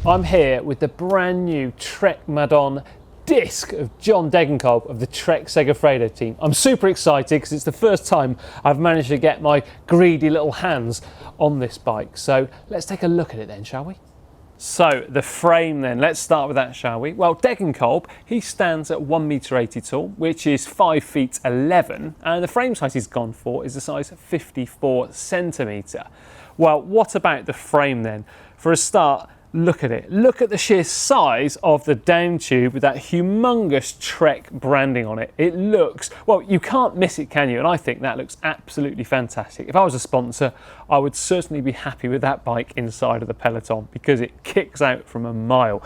I'm here with the brand new Trek Madone disc of John Degenkolb of the Trek Segafredo team. I'm super excited because it's the first time I've managed to get my greedy little hands on this bike. So let's take a look at it then, shall we? So the frame then, let's start with that, shall we? Well, Degenkolb, he stands at 1m80 tall, which is 5 feet 11, and the frame size he's gone for is a size 54 centimetre. Well, what about the frame then? For a start, look at it. Look at the sheer size of the down tube with that humongous Trek branding on it. It looks, well, you can't miss it, can you? And I think that looks absolutely fantastic. If I was a sponsor, I would certainly be happy with that bike inside of the peloton because it kicks out from a mile.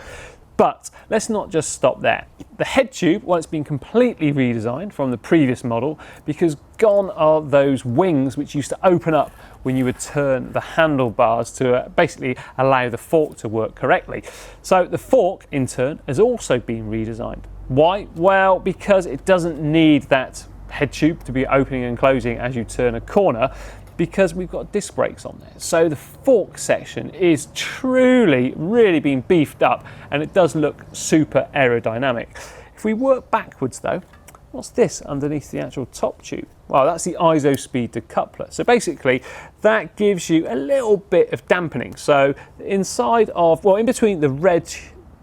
But let's not just stop there. The head tube, well, it's been completely redesigned from the previous model because gone are those wings which used to open up when you would turn the handlebars to basically allow the fork to work correctly. So the fork, in turn, has also been redesigned. Why? Well, because it doesn't need that head tube to be opening and closing as you turn a corner, because we've got disc brakes on there. So the fork section is truly, really been beefed up, and it does look super aerodynamic. If we work backwards though, what's this underneath the actual top tube? Well, that's the ISO speed decoupler. So basically that gives you a little bit of dampening. So inside of, well, in between the red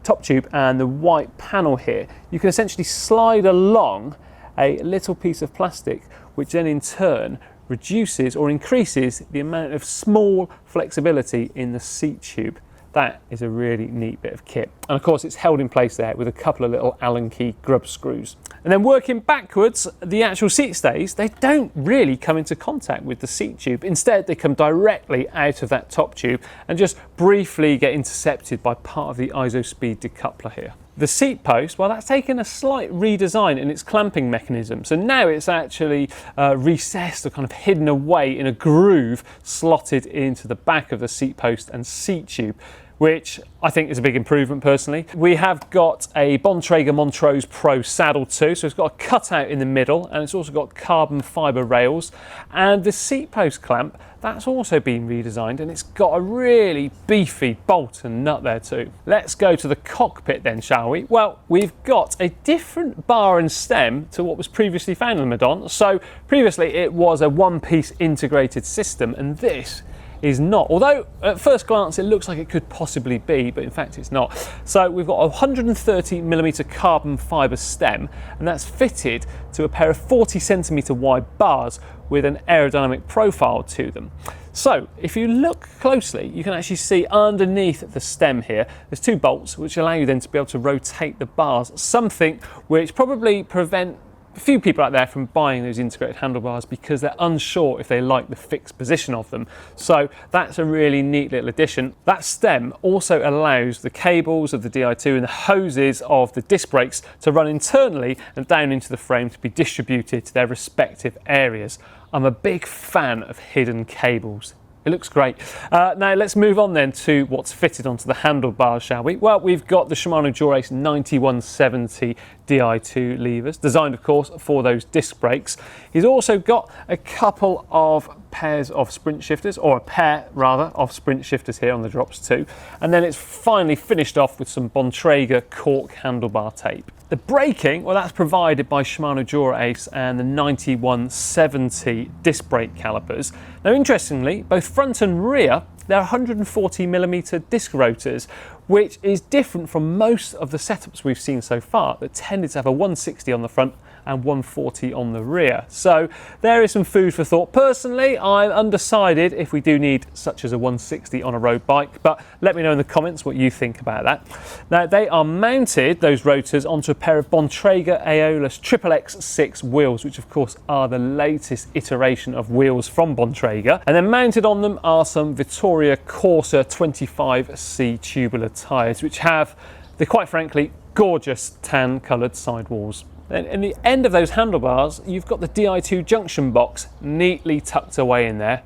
top tube and the white panel here, you can essentially slide along a little piece of plastic, which then in turn reduces or increases the amount of small flexibility in the seat tube. That is a really neat bit of kit. And of course it's held in place there with a couple of little Allen key grub screws. And then working backwards, the actual seat stays, they don't really come into contact with the seat tube. Instead, they come directly out of that top tube and just briefly get intercepted by part of the ISO speed decoupler here. The seat post, well, that's taken a slight redesign in its clamping mechanism. So now it's actually recessed or kind of hidden away in a groove slotted into the back of the seat post and seat tube, which I think is a big improvement personally. We have got a Bontrager Montrose Pro saddle too, so it's got a cutout in the middle and it's also got carbon fibre rails. And the seat post clamp, that's also been redesigned and it's got a really beefy bolt and nut there too. Let's go to the cockpit then, shall we? Well, we've got a different bar and stem to what was previously found in the Madone. So previously it was a one-piece integrated system, and this is not. Although at first glance it looks like it could possibly be, but in fact it's not. So we've got a 130mm carbon fibre stem, and that's fitted to a pair of 40cm wide bars with an aerodynamic profile to them. So if you look closely, you can actually see underneath the stem here, there's two bolts which allow you then to be able to rotate the bars, something which probably prevent a few people out there from buying those integrated handlebars because they're unsure if they like the fixed position of them. So that's a really neat little addition. That stem also allows the cables of the Di2 and the hoses of the disc brakes to run internally and down into the frame to be distributed to their respective areas. I'm a big fan of hidden cables. It looks great. Now let's move on then to what's fitted onto the handlebars, shall we? Well, we've got the Shimano Dura-Ace 9170 Di2 levers, designed of course for those disc brakes. He's also got a couple of pairs of sprint shifters, or a pair rather of sprint shifters here on the drops too. And then it's finally finished off with some Bontrager cork handlebar tape. The braking, well, that's provided by Shimano Dura-Ace and the 9170 disc brake calipers. Now interestingly, both front and rear, they're 140mm disc rotors, which is different from most of the setups we've seen so far that tended to have a 160 on the front and 140 on the rear. So there is some food for thought. Personally, I'm undecided if we do need such as a 160 on a road bike, but let me know in the comments what you think about that. Now they are mounted, those rotors, onto a pair of Bontrager Aelous XXX wheels, which of course are the latest iteration of wheels from Bontrager. And then mounted on them are some Vittoria Corsa 25C tubular tyres, which have the, quite frankly, gorgeous tan coloured sidewalls. Then in the end of those handlebars, you've got the Di2 junction box neatly tucked away in there.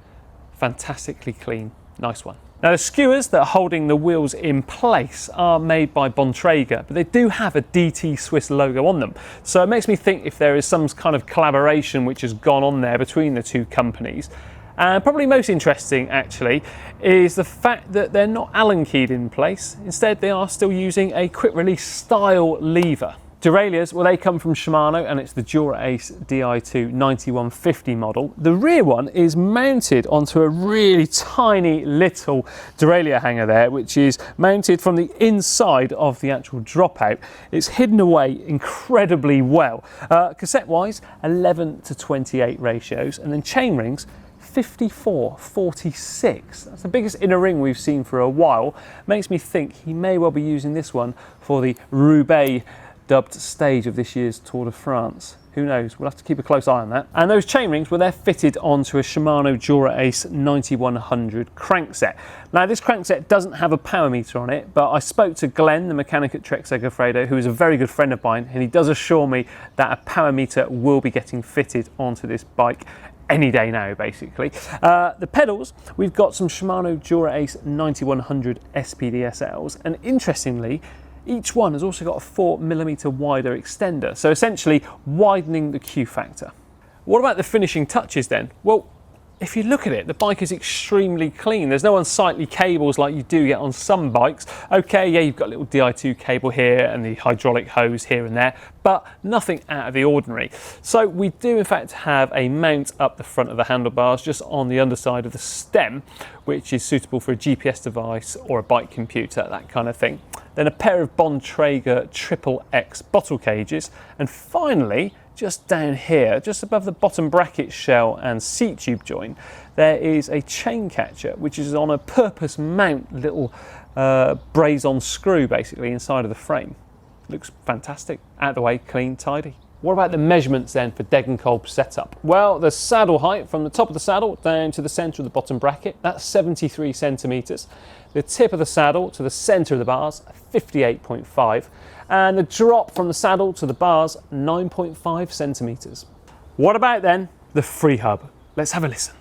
Fantastically clean, nice one. Now the skewers that are holding the wheels in place are made by Bontrager, but they do have a DT Swiss logo on them. So it makes me think if there is some kind of collaboration which has gone on there between the two companies. And probably most interesting actually is the fact that they're not Allen keyed in place. Instead they are still using a quick release style lever. Derailleurs, well, they come from Shimano and it's the Dura-Ace Di2 9150 model. The rear one is mounted onto a really tiny little derailleur hanger there, which is mounted from the inside of the actual dropout. It's hidden away incredibly well. Cassette wise, 11:28 ratios, and then chain rings 54:46. That's the biggest inner ring we've seen for a while. Makes me think he may well be using this one for the Roubaix dubbed stage of this year's Tour de France. Who knows? We'll have to keep a close eye on that. And those chain rings, well, they're fitted onto a Shimano Dura-Ace 9100 crankset. Now, this crankset doesn't have a power meter on it, but I spoke to Glenn, the mechanic at Trek Segafredo, who is a very good friend of mine, and he does assure me that a power meter will be getting fitted onto this bike any day now, basically. The pedals, we've got some Shimano Dura-Ace 9100 SPDSLs, and interestingly, each one has also got a 4mm wider extender, so essentially widening the Q factor. What about the finishing touches then? Well, if you look at it, the bike is extremely clean. There's no unsightly cables like you do get on some bikes. Okay, yeah, you've got a little Di2 cable here and the hydraulic hose here and there, but nothing out of the ordinary. So we do in fact have a mount up the front of the handlebars, just on the underside of the stem, which is suitable for a GPS device or a bike computer, that kind of thing. Then a pair of Bontrager XXX bottle cages, and finally, just down here, just above the bottom bracket shell and seat tube joint, there is a chain catcher, which is on a purpose mount little braze-on screw basically inside of the frame. Looks fantastic, out of the way, clean, tidy. What about the measurements then for Degenkolb setup? Well, the saddle height from the top of the saddle down to the centre of the bottom bracket, that's 73 centimetres. The tip of the saddle to the centre of the bars, 58.5. And the drop from the saddle to the bars, 9.5 centimetres. What about then the Freehub? Let's have a listen.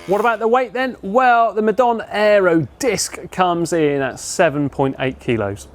What about the weight then? Well, the Madone Aero disc comes in at 7.8 kilos.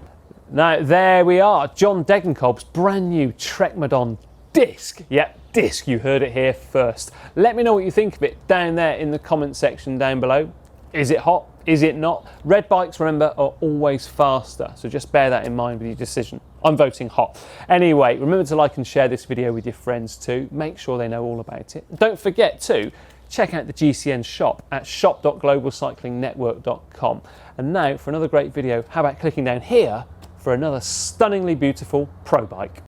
Now there we are, John Degenkolb's brand new Trek Madone disc. Yep, disc, you heard it here first. Let me know what you think of it down there in the comment section down below. Is it hot? Is it not? Red bikes, remember, are always faster, so just bear that in mind with your decision. I'm voting hot. Anyway, remember to like and share this video with your friends too. Make sure they know all about it. Don't forget to check out the GCN shop at shop.globalcyclingnetwork.com. And now for another great video, how about clicking down here for another stunningly beautiful pro bike.